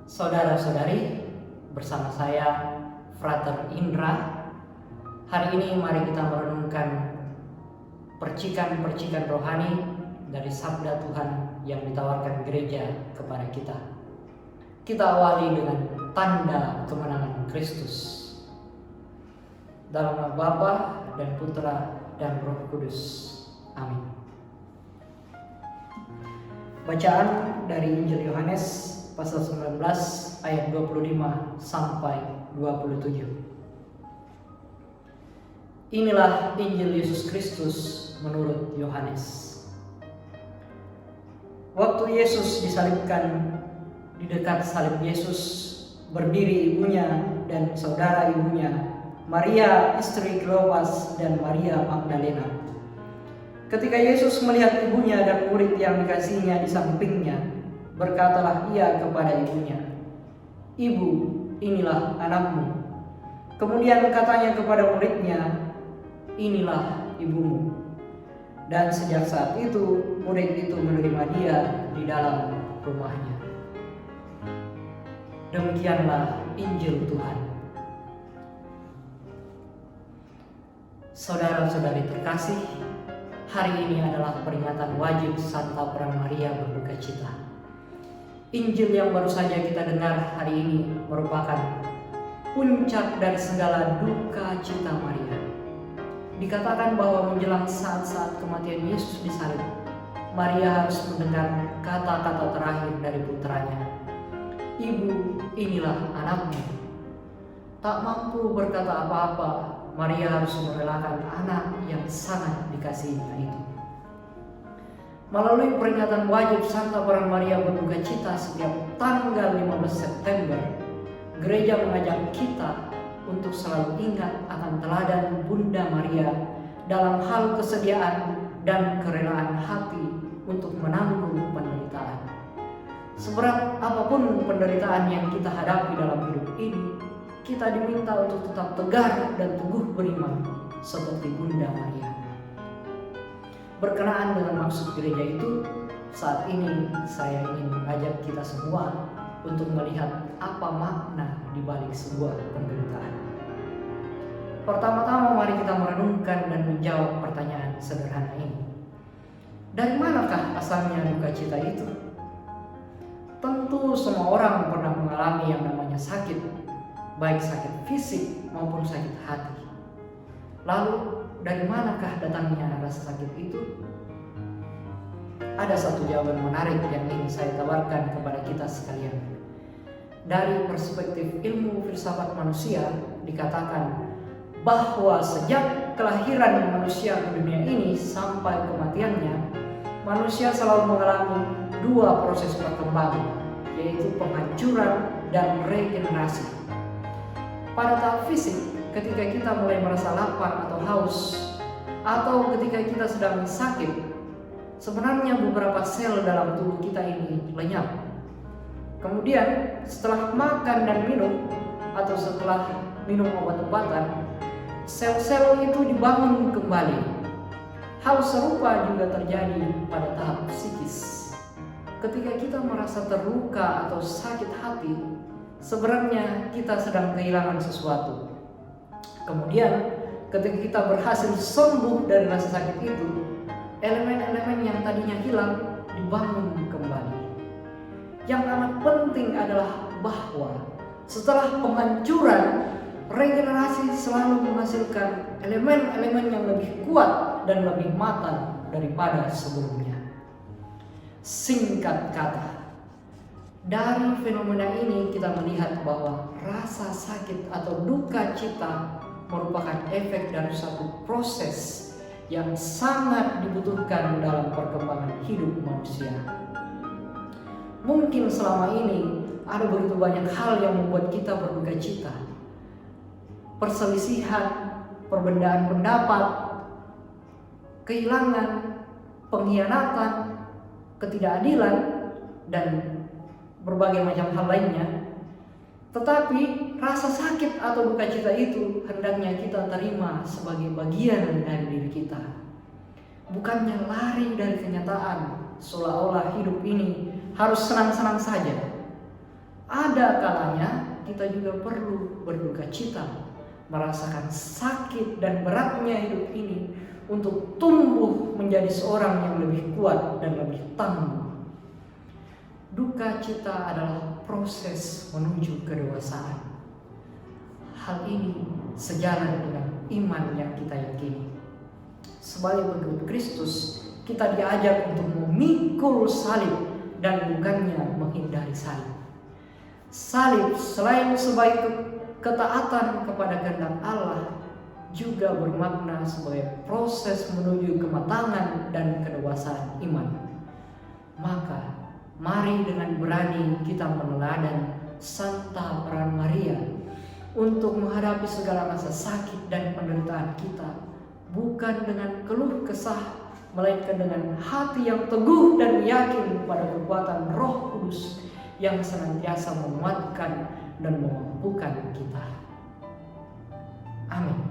Saudara-saudari, bersama saya Frater Indra. Hari ini mari kita merenungkan percikan-percikan rohani dari sabda Tuhan yang ditawarkan gereja kepada kita. Kita awali dengan tanda kemenangan Kristus. Dalam nama Bapa dan Putra dan Roh Kudus. Amin. Bacaan dari Injil Yohanes pasal 19 ayat 25 sampai 27. Inilah Injil Yesus Kristus menurut Yohanes. Waktu Yesus disalibkan, di dekat salib Yesus berdiri ibunya dan saudara ibunya, Maria istri Klopas dan Maria Magdalena. Ketika Yesus melihat ibunya dan murid yang dikasihinya di sampingnya, berkatalah ia kepada ibunya, "Ibu, inilah anakmu." Kemudian katanya kepada muridnya, "Inilah ibumu." Dan sejak saat itu, murid itu menerima dia di dalam rumahnya. Demikianlah Injil Tuhan. Saudara-saudari terkasih, hari ini adalah peringatan wajib Santa Peran Maria berduka cita. Injil yang baru saja kita dengar hari ini merupakan puncak dari segala duka cita Maria. Dikatakan bahwa menjelang saat-saat kematian Yesus disalib, Maria harus mendengar kata-kata terakhir dari putranya, "Ibu, inilah anakmu." Tak mampu berkata apa-apa, Maria harus merelakan anak yang sangat dikasihinya itu. Melalui peringatan wajib Santa Peran Maria berduka cita setiap tanggal 15 September, gereja mengajak kita untuk selalu ingat akan teladan Bunda Maria dalam hal kesediaan dan kerelaan hati untuk menanggung penderitaan. Seberat apapun penderitaan yang kita hadapi dalam hidup ini, kita diminta untuk tetap tegar dan teguh beriman seperti Bunda Maria. Berkenaan dengan maksud gereja itu, saat ini saya ingin mengajak kita semua untuk melihat apa makna di balik sebuah penderitaan. Pertama-tama mari kita merenungkan dan menjawab pertanyaan sederhana ini. Dari manakah asalnya duka cita itu? Tentu semua orang pernah mengalami yang namanya sakit, baik sakit fisik maupun sakit hati. Lalu dari manakah datangnya rasa sakit itu? Ada satu jawaban menarik yang ingin saya tawarkan kepada kita sekalian. Dari perspektif ilmu filsafat manusia, dikatakan bahwa sejak kelahiran manusia ke dunia ini sampai kematiannya, manusia selalu mengalami dua proses perkembangan, yaitu penghancuran dan regenerasi. Pada tahap fisik, ketika kita mulai merasa lapar atau haus, atau ketika kita sedang sakit, sebenarnya beberapa sel dalam tubuh kita ini lenyap. Kemudian setelah makan dan minum, atau setelah minum obat-obatan, sel-sel itu dibangun kembali. Hal serupa juga terjadi pada tahap psikis. Ketika kita merasa terluka atau sakit hati, sebenarnya kita sedang kehilangan sesuatu. Kemudian ketika kita berhasil sembuh dari rasa sakit itu, elemen-elemen yang tadinya hilang dibangun kembali. Yang amat penting adalah bahwa setelah penghancuran, regenerasi selalu menghasilkan elemen-elemen yang lebih kuat dan lebih matang daripada sebelumnya. Singkat kata, dari fenomena ini kita melihat bahwa rasa sakit atau duka cita merupakan efek dari satu proses yang sangat dibutuhkan dalam perkembangan hidup manusia. Mungkin selama ini ada begitu banyak hal yang membuat kita berduka cita. Perselisihan, perbedaan pendapat, kehilangan, pengkhianatan, ketidakadilan, dan berbagai macam hal lainnya. Tetapi rasa sakit atau duka cita itu hendaknya kita terima sebagai bagian dari diri kita. bukannya lari dari kenyataan seolah-olah hidup ini harus senang-senang saja. Ada kalanya kita juga perlu berduka cita, merasakan sakit dan beratnya hidup ini untuk tumbuh menjadi seorang yang lebih kuat dan lebih tangguh. Duka cita adalah proses menuju kedewasaan. Hal ini sejalan dengan iman yang kita yakini. Sebagai pengikut Kristus, kita diajak untuk memikul salib dan bukannya menghindari salib. Salib selain sebagai ketaatan kepada kehendak Allah, juga bermakna sebagai proses menuju kematangan dan kedewasaan iman. Maka, mari dengan berani kita meneladani Santa Peran Maria untuk menghadapi segala masa sakit dan penderitaan kita, bukan dengan keluh kesah, melainkan dengan hati yang teguh dan yakin pada kekuatan Roh Kudus yang senantiasa menguatkan dan memampukan kita. Amin.